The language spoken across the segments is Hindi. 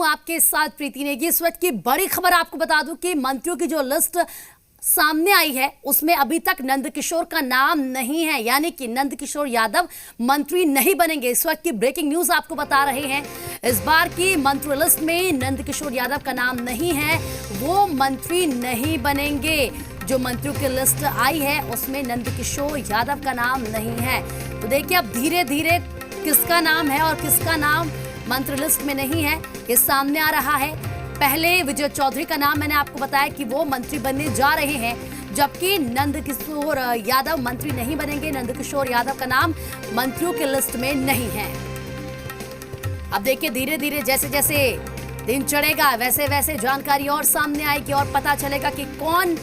हूं आपके साथ प्रीति नेगी। इस वक्त की बड़ी खबर आपको बता दूं कि मंत्रियों की जो लिस्ट सामने आई है उसमें अभी तक नंदकिशोर का नाम नहीं है, यानी कि नंदकिशोर यादव मंत्री नहीं बनेंगे। इस वक्त की ब्रेकिंग न्यूज आपको बता रहे हैं, इस बार की मंत्री लिस्ट में नंदकिशोर यादव का नाम नहीं है, वो मंत्री नहीं बनेंगे। जो मंत्रियों की लिस्ट आई है उसमें नंदकिशोर यादव का नाम नहीं है। तो देखिए अब धीरे धीरे किसका नाम है और किसका नाम मंत्री लिस्ट में नहीं है ये सामने आ रहा है। पहले विजय चौधरी का नाम मैंने आपको बताया कि वो मंत्री बनने जा रहे हैं, जबकि नंदकिशोर यादव मंत्री नहीं बनेंगे। नंदकिशोर यादव का नाम मंत्रियों की लिस्ट में नहीं है। अब देखिए धीरे धीरे जैसे जैसे दिन चढ़ेगा वैसे वैसे जानकारी और सामने आएगी और पता चलेगा कि कौन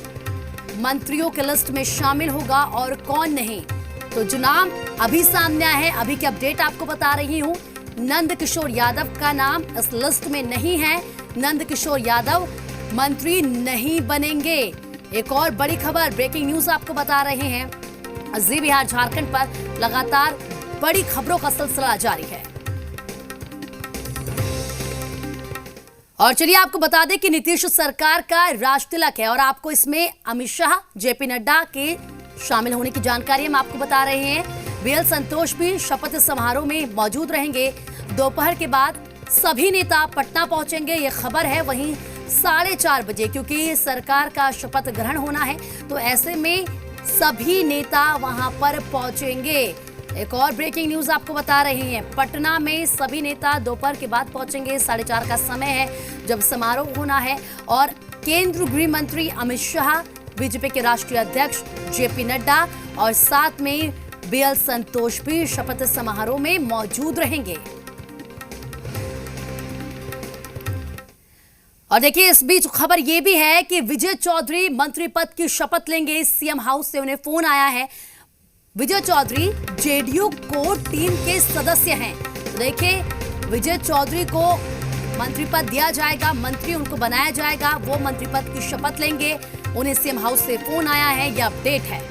मंत्रियों की लिस्ट में शामिल होगा और कौन नहीं। तो जो नाम अभी सामने आया है, अभी की अपडेट आपको बता रही हूं, नंदकिशोर यादव का नाम इस लिस्ट में नहीं है। नंदकिशोर यादव मंत्री नहीं बनेंगे। एक और बड़ी खबर, ब्रेकिंग न्यूज आपको बता रहे हैं। जी बिहार झारखंड पर लगातार बड़ी खबरों का सिलसिला जारी है। और चलिए आपको बता दें कि नीतीश सरकार का राष्ट्र तिलक है और आपको इसमें अमित शाह, जेपी नड्डा के शामिल होने की जानकारी हम आपको बता रहे हैं। बीएल संतोष भी शपथ समारोह में मौजूद रहेंगे। दोपहर के बाद सभी नेता पटना पहुंचेंगे, ये खबर है। वहीं 4:30 बजे, क्योंकि सरकार का शपथ ग्रहण होना है, तो ऐसे में सभी नेता वहां पर पहुंचेंगे। एक और ब्रेकिंग न्यूज आपको बता रहे हैं, पटना में सभी नेता दोपहर के बाद पहुंचेंगे। 4:30 का समय है जब समारोह होना है और केंद्रीय गृह मंत्री अमित शाह, बीजेपी के राष्ट्रीय अध्यक्ष जेपी नड्डा और साथ में बीएल संतोष भी शपथ समारोह में मौजूद रहेंगे। और देखिए इस बीच खबर यह भी है कि विजय चौधरी मंत्री पद की शपथ लेंगे। सीएम हाउस से उन्हें फोन आया है। विजय चौधरी जेडीयू कोर टीम के सदस्य हैं। तो देखिए विजय चौधरी को मंत्री पद दिया जाएगा, मंत्री उनको बनाया जाएगा, वो मंत्री पद की शपथ लेंगे। उन्हें सीएम हाउस से फोन आया है, यह अपडेट है।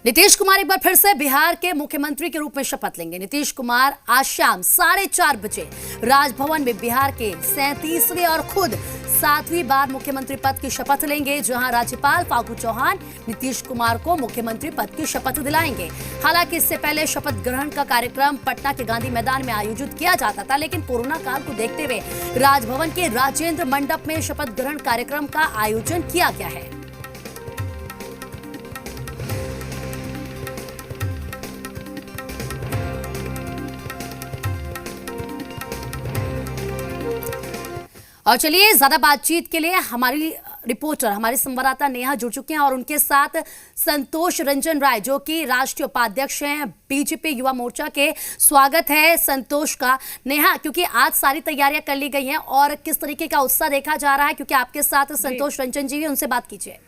नीतीश कुमार एक बार फिर से बिहार के मुख्यमंत्री के रूप में शपथ लेंगे। नीतीश कुमार आज शाम 4:30 बजे राजभवन में बिहार के 37वें और खुद 7वीं बार मुख्यमंत्री पद की शपथ लेंगे, जहां राज्यपाल फागू चौहान नीतीश कुमार को मुख्यमंत्री पद की शपथ दिलाएंगे। हालांकि इससे पहले शपथ ग्रहण का कार्यक्रम पटना के गांधी मैदान में आयोजित किया जाता था, लेकिन कोरोना काल को देखते हुए राजभवन के राजेंद्र मंडप में शपथ ग्रहण कार्यक्रम का आयोजन किया गया है। और चलिए ज्यादा बातचीत के लिए हमारी रिपोर्टर, हमारे संवाददाता नेहा जुड़ चुके हैं और उनके साथ संतोष रंजन राय जो कि राष्ट्रीय उपाध्यक्ष हैं बीजेपी युवा मोर्चा के। स्वागत है संतोष का। नेहा, क्योंकि आज सारी तैयारियां कर ली गई हैं और किस तरीके का उत्साह देखा जा रहा है, क्योंकि आपके साथ संतोष रंजन जी भी, उनसे बात कीजिए।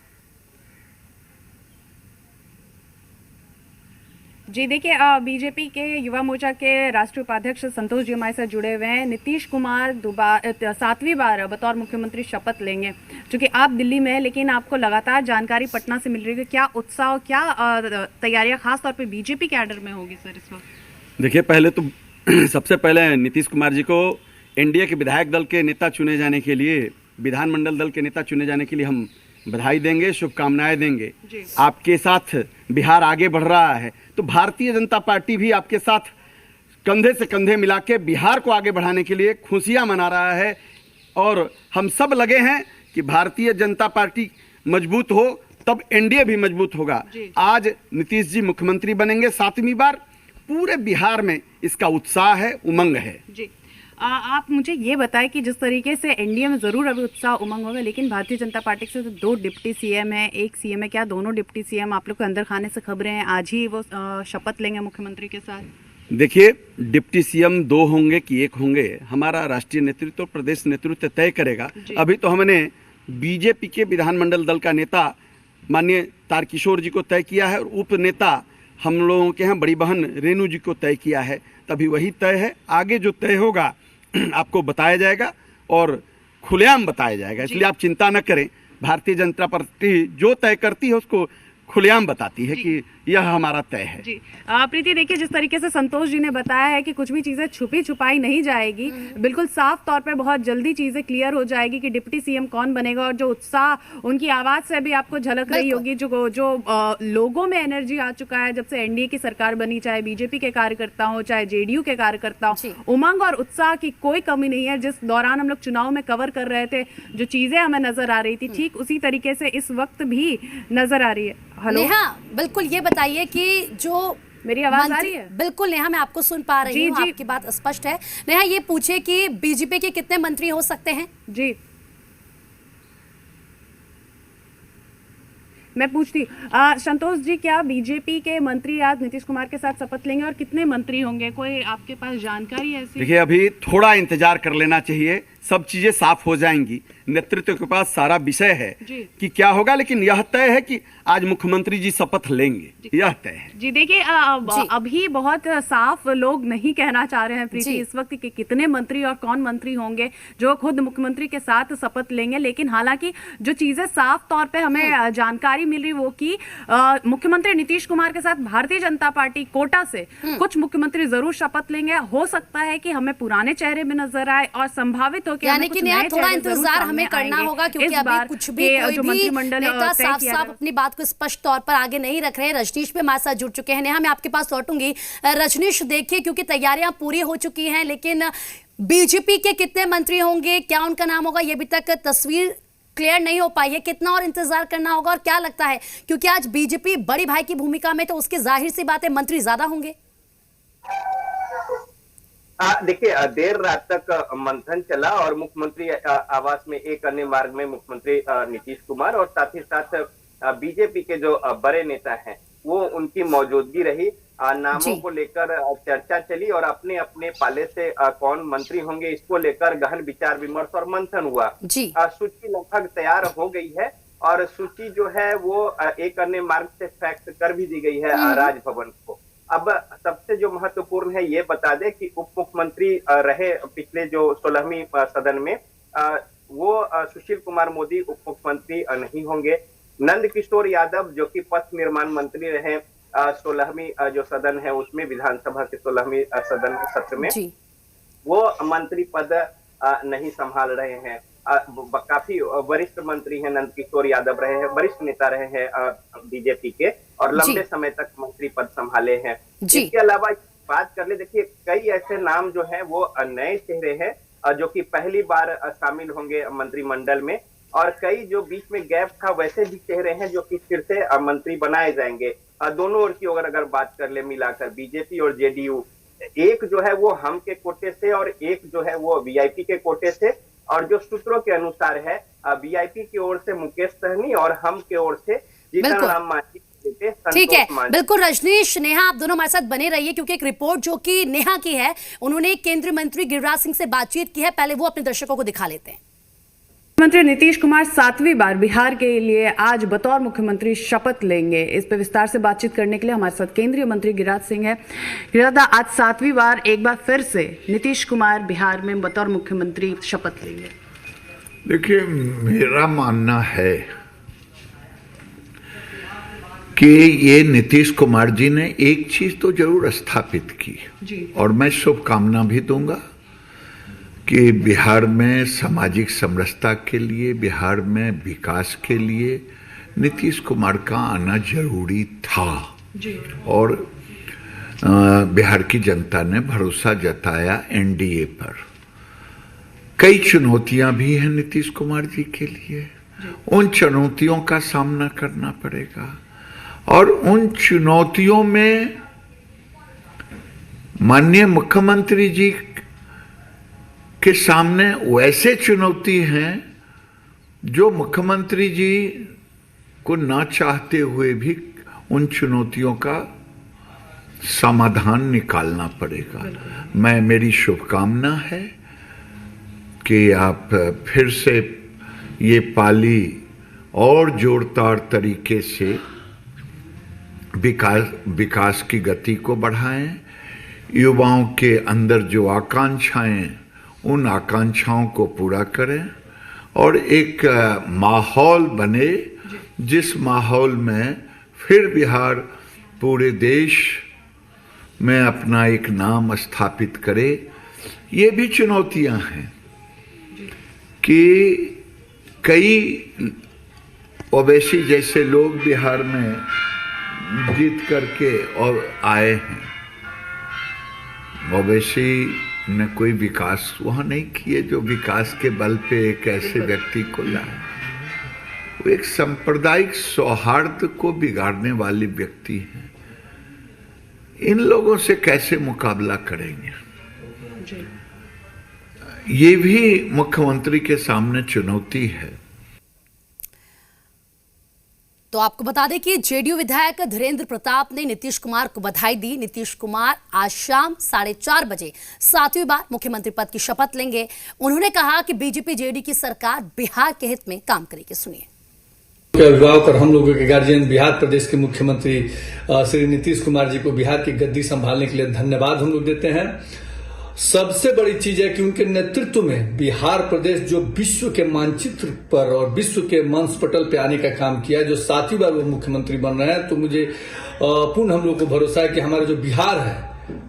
जी देखिए, बीजेपी के युवा मोर्चा के राष्ट्रीय उपाध्यक्ष संतोष जी हमारे साथ जुड़े हुए हैं। नीतीश कुमार 7वीं बार बतौर मुख्यमंत्री शपथ लेंगे। चूंकि आप दिल्ली में हैं, लेकिन आपको लगातार जानकारी पटना से मिल रही है, क्या उत्साह और क्या तैयारियां खासतौर पे बीजेपी कैडर में होगी सर इस वक्त? देखिए, पहले तो सबसे पहले नीतीश कुमार जी को एनडीए के विधायक दल के नेता चुने जाने के लिए, विधानमंडल दल के नेता चुने जाने के लिए हम बधाई देंगे, शुभकामनाएं देंगे। आपके साथ बिहार आगे बढ़ रहा है, तो भारतीय जनता पार्टी भी आपके साथ कंधे से कंधे मिला के बिहार को आगे बढ़ाने के लिए खुशियां मना रहा है। और हम सब लगे हैं कि भारतीय जनता पार्टी मजबूत हो तब एनडीए भी मजबूत होगा। आज नीतीश जी मुख्यमंत्री बनेंगे 7वीं बार। पूरे बिहार में इसका उत्साह है, उमंग है। जी आप मुझे ये बताएं कि जिस तरीके से एनडीए में जरूर अभी उत्साह उमंग होगा, लेकिन भारतीय जनता पार्टी से तो 2 डिप्टी सीएम है, 1 सीएम है, क्या दोनों डिप्टी सीएम आप लोग को अंदर खाने से खबरें हैं आज ही वो शपथ लेंगे मुख्यमंत्री के साथ? देखिए, डिप्टी सीएम 2 होंगे कि 1 होंगे, हमारा राष्ट्रीय नेतृत्व, प्रदेश नेतृत्व तय करेगा। अभी तो हमने बीजेपी के विधानमंडल दल का नेता माननीय तारकिशोर जी को तय किया है और उप नेता हम लोगों के यहाँ बड़ी बहन रेणु जी को तय किया है। तभी वही तय है, आगे जो तय होगा आपको बताया जाएगा और खुलेआम बताया जाएगा, इसलिए आप चिंता न करें। भारतीय जनता पार्टी जो तय करती है उसको खुलेआम बताती है कि यह हमारा तय है। जी प्रीति, देखिए जिस तरीके से संतोष जी ने बताया है कि कुछ भी चीजें छुपी छुपाई नहीं जाएगी, बिल्कुल साफ तौर पे बहुत जल्दी चीजें क्लियर हो जाएगी कि डिप्टी सीएम कौन बनेगा। और जो उत्साह उनकी आवाज से भी आपको झलक रही होगी, जो लोगों में एनर्जी आ चुका है जब से एनडीए की सरकार बनी, चाहे बीजेपी के कार्यकर्ता हो चाहे जेडीयू के कार्यकर्ता हो, उमंग और उत्साह की कोई कमी नहीं है। जिस दौरान हम लोग चुनाव में कवर कर रहे थे, जो चीजें हमें नजर आ रही थी, ठीक उसी तरीके से इस वक्त भी नजर आ रही है। हेलो नेहा, बिल्कुल ये बताइए कि जो मेरी आवाज आ रही है? बिल्कुल नेहा, मैं आपको सुन पा रही हूँ, आपकी बात स्पष्ट है। नेहा, ये पूछे कि बीजेपी के कितने मंत्री हो सकते हैं? जी मैं पूछती संतोष जी, क्या बीजेपी के मंत्री आज नीतीश कुमार के साथ शपथ लेंगे और कितने मंत्री होंगे? कोई आपके पास जानकारी है ऐसी? देखिए, अभी थोड़ा इंतजार कर लेना चाहिए, सब चीजें साफ हो जाएंगी। नेतृत्व के पास सारा विषय है कि क्या होगा, लेकिन यह तय है कि आज मुख्यमंत्री जी शपथ लेंगे, यह तय है। जी देखिए, अभी बहुत साफ लोग नहीं कहना चाह रहे हैं प्रीति इस वक्त कि कितने मंत्री और कौन मंत्री होंगे जो खुद मुख्यमंत्री के साथ शपथ लेंगे। लेकिन हालांकि जो चीजें साफ तौर पे हमें जानकारी मिल रही वो कि मुख्यमंत्री नीतीश कुमार के साथ भारतीय जनता पार्टी कोटा से कुछ मुख्यमंत्री जरूर शपथ लेंगे। हो सकता है कि हमें पुराने चेहरे में नजर आए और संभावित हो कि यानी कि थोड़ा इंतजार हमें करना होगा, क्योंकि अभी कुछ भी कोई भी नेता साफ अपनी बात को स्पष्ट तौर पर आगे नहीं रख रहे हैं। रजनीश भी हमारे साथ जुड़ चुके हैं। नेहा, मैं आपके पास लौटूंगी। रजनीश, देखिए क्योंकि तैयारियां पूरी हो चुकी हैं, लेकिन बीजेपी के कितने मंत्री होंगे, क्या उनका नाम होगा, ये अभी तक तस्वीर क्लियर नहीं हो पाई है। कितना और इंतजार करना होगा और क्या लगता है, क्योंकि आज बीजेपी बड़ी भाई की भूमिका में, तो उसके जाहिर सी बात है मंत्री ज्यादा होंगे। देखिए, देर रात तक मंथन चला और मुख्यमंत्री आवास में एक अन्य मार्ग में मुख्यमंत्री नीतीश कुमार और साथ ही साथ बीजेपी के जो बड़े नेता हैं वो उनकी मौजूदगी रही। नामों को लेकर चर्चा चली और अपने अपने पाले से कौन मंत्री होंगे इसको लेकर गहन विचार विमर्श और मंथन हुआ। सूची लगभग तैयार हो गई है और सूची जो है वो एक अन्य मार्ग से फैक्स कर भी दी गई है राजभवन को। अब सबसे जो महत्वपूर्ण है ये बता दे कि उप मुख्यमंत्री रहे पिछले जो 16वीं सदन में, वो सुशील कुमार मोदी उप मुख्यमंत्री नहीं होंगे। नंद किशोर यादव जो कि पथ निर्माण मंत्री रहे 16वीं जो सदन है उसमें, विधानसभा के 16वीं सदन सत्र में, वो मंत्री पद नहीं संभाल रहे हैं। काफी वरिष्ठ मंत्री हैं नंद किशोर यादव, रहे हैं वरिष्ठ नेता रहे हैं बीजेपी के और लंबे समय तक मंत्री पद संभाले हैं। इसके अलावा बात कर ले, देखिए कई ऐसे नाम जो हैं वो नए चेहरे हैं जो कि पहली बार शामिल होंगे मंत्रिमंडल में, और कई जो बीच में गैप था वैसे भी चेहरे हैं जो कि फिर से मंत्री बनाए जाएंगे। दोनों ओर की अगर बात कर ले मिलाकर, बीजेपी और जेडीयू, एक जो है वो हम के कोटे से और एक जो है वो वीआईपी के कोटे से, और जो सूत्रों के अनुसार है वीआईपी की ओर से मुकेश सहनी और हम के ओर से जीतन राम मांझी। ठीक है, बिल्कुल रजनीश, नेहा आप दोनों हमारे साथ बने रहिए, क्योंकि एक रिपोर्ट जो कि नेहा की है, उन्होंने केंद्रीय मंत्री गिरिराज सिंह से बातचीत की है, पहले वो अपने दर्शकों को दिखा लेते हैं। मुख्यमंत्री नीतीश कुमार 7वीं बार बिहार के लिए आज बतौर मुख्यमंत्री शपथ लेंगे। इस पर विस्तार से बातचीत करने के लिए हमारे साथ केंद्रीय मंत्री गिरिराज सिंह है। गिरिराज, आज 7वीं बार एक बार फिर से नीतीश कुमार बिहार में बतौर मुख्यमंत्री शपथ लेंगे। देखिए, मेरा मानना है कि ये नीतीश कुमार जी ने एक चीज तो जरूर स्थापित की और मैं शुभकामना भी दूंगा कि बिहार में सामाजिक समरसता के लिए, बिहार में विकास के लिए नीतीश कुमार का आना जरूरी था और बिहार की जनता ने भरोसा जताया एनडीए पर। कई चुनौतियां भी हैं नीतीश कुमार जी के लिए, उन चुनौतियों का सामना करना पड़ेगा और उन चुनौतियों में माननीय मुख्यमंत्री जी के सामने वैसे चुनौती हैं जो मुख्यमंत्री जी को ना चाहते हुए भी उन चुनौतियों का समाधान निकालना पड़ेगा। मेरी शुभकामना है कि आप फिर से ये पाली और जोरदार तरीके से विकास की गति को बढ़ाएं, युवाओं के अंदर जो आकांक्षाएं, उन आकांक्षाओं को पूरा करें और एक माहौल बने जिस माहौल में फिर बिहार पूरे देश में अपना एक नाम स्थापित करे। ये भी चुनौतियां हैं कि कई ओवैसी जैसे लोग बिहार में जीत करके और आए हैं। ओवैसी ने कोई विकास वहां नहीं किए जो विकास के बल पे एक ऐसे व्यक्ति को लाए। वो एक सांप्रदायिक सौहार्द को बिगाड़ने वाले व्यक्ति हैं। इन लोगों से कैसे मुकाबला करेंगे? ये भी मुख्यमंत्री के सामने चुनौती है। तो आपको बता दें कि जेडीयू विधायक धीरेन्द्र प्रताप ने नीतीश कुमार को बधाई दी। नीतीश कुमार आज शाम 4:30 बजे 7वीं बार मुख्यमंत्री पद की शपथ लेंगे। उन्होंने कहा कि बीजेपी जेडीयू की सरकार बिहार के हित में काम करेगी। सुनिए। अभिभावक और हम लोगों के गार्जियन बिहार प्रदेश के मुख्यमंत्री श्री नीतीश कुमार जी को बिहार की गद्दी संभालने के लिए धन्यवाद हम लोग देते हैं। सबसे बड़ी चीज है कि उनके नेतृत्व में बिहार प्रदेश जो विश्व के मानचित्र पर और विश्व के मंच पटल पे आने का काम किया, जो 7वीं बार वो मुख्यमंत्री बन रहे हैं, तो मुझे पूर्ण हम लोग को भरोसा है कि हमारा जो बिहार है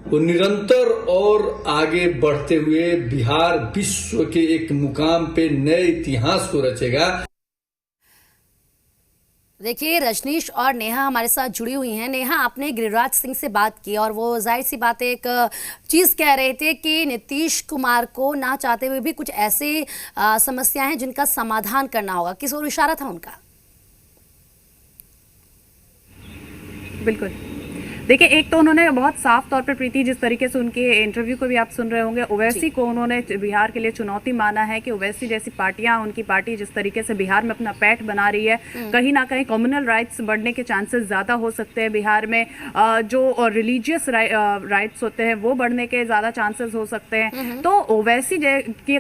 वो निरंतर और आगे बढ़ते हुए बिहार विश्व के एक मुकाम पे नए इतिहास को रचेगा। देखिए, रजनीश और नेहा हमारे साथ जुड़ी हुई हैं। नेहा, आपने गिरिराज सिंह से बात की और वो जाहिर सी बात एक चीज़ कह रहे थे कि नीतीश कुमार को ना चाहते हुए भी कुछ ऐसे समस्याएं हैं जिनका समाधान करना होगा। किस ओर इशारा था उनका? बिल्कुल, देखिए, एक तो उन्होंने बहुत साफ तौर पर, प्रीति, जिस तरीके से उनके इंटरव्यू को भी आप सुन रहे होंगे, ओवैसी को उन्होंने बिहार के लिए चुनौती माना है कि ओवैसी जैसी पार्टियां, उनकी पार्टी जिस तरीके से बिहार में अपना पैठ बना रही है, कहीं ना कहीं कम्युनल राइट्स बढ़ने के चांसेस ज़्यादा हो सकते हैं बिहार में। जो रिलीजियस राइट्स होते हैं वो बढ़ने के ज़्यादा चांसेस हो सकते हैं। तो ओवैसी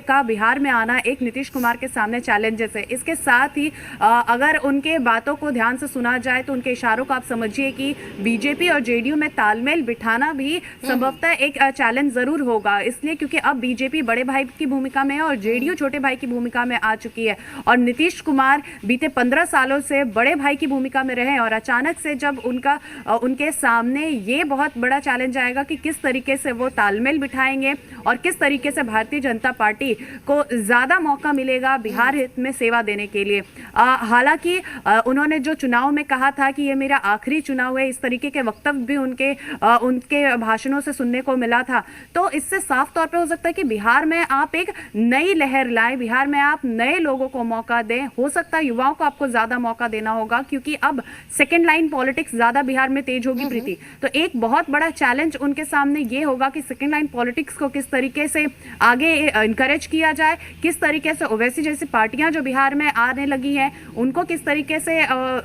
का बिहार में आना एक नीतीश कुमार के सामने चैलेंजेस है। इसके साथ ही अगर उनके बातों को ध्यान से सुना जाए तो उनके इशारों को आप समझिए कि बीजेपी और जेडीयू में तालमेल बिठाना भी संभवतः एक चैलेंज जरूर होगा, इसलिए क्योंकि अब बीजेपी बड़े भाई की भूमिका में है और जेडीयू छोटे भाई की भूमिका में आ चुकी है। और नीतीश कुमार बीते 15 सालों से बड़े भाई की भूमिका में रहे और अचानक से जब उनके सामने ये बहुत बड़ा चैलेंज आएगा कि किस तरीके से वो तालमेल बिठाएंगे और किस तरीके से भारतीय जनता पार्टी को ज्यादा मौका मिलेगा बिहार हित में सेवा देने के लिए। हालांकि उन्होंने जो चुनाव में कहा था कि ये मेरा आखिरी चुनाव है, इस तरीके के वक्तव्य भी उनके भाषणों से सुनने को मिला था। तो इससे साफ तौर पे हो सकता है कि बिहार में आप एक नई लहर लाएं, बिहार में आप नए लोगों को मौका दें। हो सकता है युवाओं को आपको ज्यादा मौका देना होगा क्योंकि अब सेकेंड लाइन पॉलिटिक्स ज्यादा बिहार में तेज होगी, प्रीति। तो एक बहुत बड़ा चैलेंज उनके सामने ये होगा कि सेकेंड लाइन पॉलिटिक्स को किस तरीके से आगे इंकरेज किया जाए, किस तरीके से ओवैसी जैसी पार्टियां जो बिहार में आने लगी हैं उनको किस तरीके से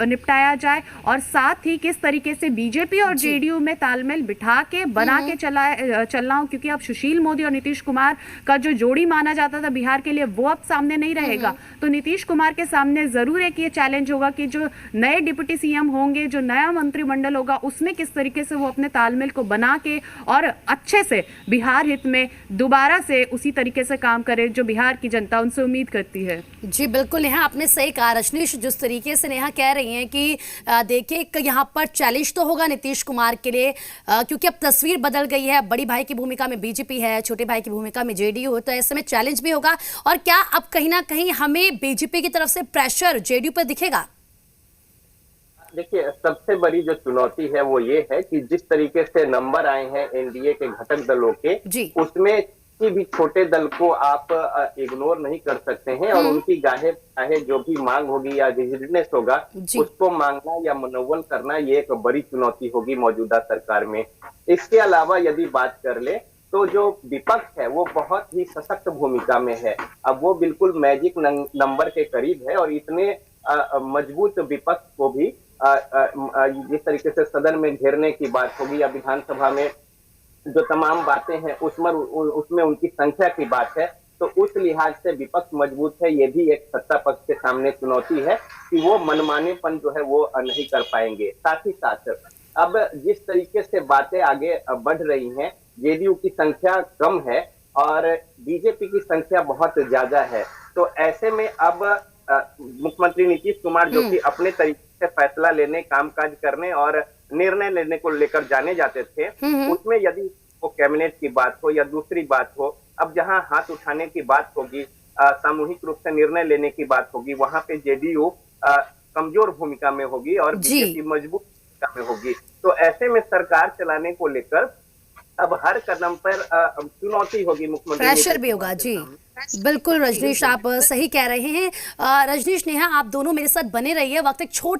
निपटाया जाए, और साथ ही किस तरीके से बीजेपी और जेडीयू में तालमेल बिठा के बना के चलना हो, क्योंकि अब सुशील मोदी और नीतीश कुमार का जो जोड़ी माना जाता था बिहार के लिए वो अब सामने नहीं रहेगा। तो नीतीश कुमार के सामने जरूर एक ये चैलेंज होगा कि जो नए डिप्टी सीएम होंगे, जो नया मंत्रिमंडल होगा, उसमें किस तरीके से वो अपने तालमेल को बना के और अच्छे से बिहार हित में दोबारा से उसी तरीके से काम करे जो बिहार की जनता उनसे उम्मीद करती है। जी बिल्कुल नेहा, आपने सही कहा। रजनीश, जिस तरीके से नेहा कह रही हैं कि देखिए यहाँ पर चैलेंज तो होगा नीतीश कुमार के लिए, क्योंकि अब तस्वीर बदल गई है। बड़ी भाई की भूमिका में बीजेपी है, छोटे भाई की भूमिका में जेडीयू है, तो ऐसे में चैलेंज भी होगा। और क्या अब कहीं ना कहीं हमें बीजेपी की तरफ से प्रेशर जेडीयू पर दिखेगा? देखिए, सबसे बड़ी जो चुनौती है वो ये है कि जिस तरीके से नंबर आए हैं एनडीए के घटक दलों के, उसमें किसी भी छोटे दल को आप इग्नोर नहीं कर सकते हैं और उनकी चाहे जो भी मांग होगी या डिजिटनेस होगा उसको मांगना या मनोबल करना, ये एक बड़ी चुनौती होगी मौजूदा सरकार में। इसके अलावा यदि बात कर ले तो जो विपक्ष है वो बहुत ही सशक्त भूमिका में है। अब वो बिल्कुल मैजिक नंबर के करीब है और इतने मजबूत विपक्ष को भी जिस तरीके से सदन में घेरने की बात होगी या विधानसभा में जो तमाम बातें हैं उसमें उनकी संख्या की बात है, तो उस लिहाज से विपक्ष मजबूत है। ये भी एक सत्ता पक्ष के सामने चुनौती है कि वो मनमानेपन जो है वो नहीं कर पाएंगे। साथ ही साथ अब जिस तरीके से बातें आगे बढ़ रही हैं, जेडीयू की संख्या कम है और बीजेपी की संख्या बहुत ज्यादा है, तो ऐसे में अब मुख्यमंत्री नीतीश कुमार जो कि अपने तरीके से फैसला लेने, कामकाज करने और निर्णय लेने को लेकर जाने जाते थे, उसमें यदि वो कैबिनेट की बात हो या दूसरी बात हो, अब जहां हाथ उठाने की बात होगी, सामूहिक रूप से निर्णय लेने की बात होगी, वहां पे जेडीयू कमजोर भूमिका में होगी और बीजेपी मजबूत भूमिका में होगी। तो ऐसे में सरकार चलाने को लेकर अब हर कदम पर चुनौती होगी, मुख्यमंत्री प्रेशर भी होगा। जी बिल्कुल रजनीश, आप सही कह रहे हैं। रजनीश, नेहा, आप दोनों मेरे साथ बने रहिए। वक्त एक छोटे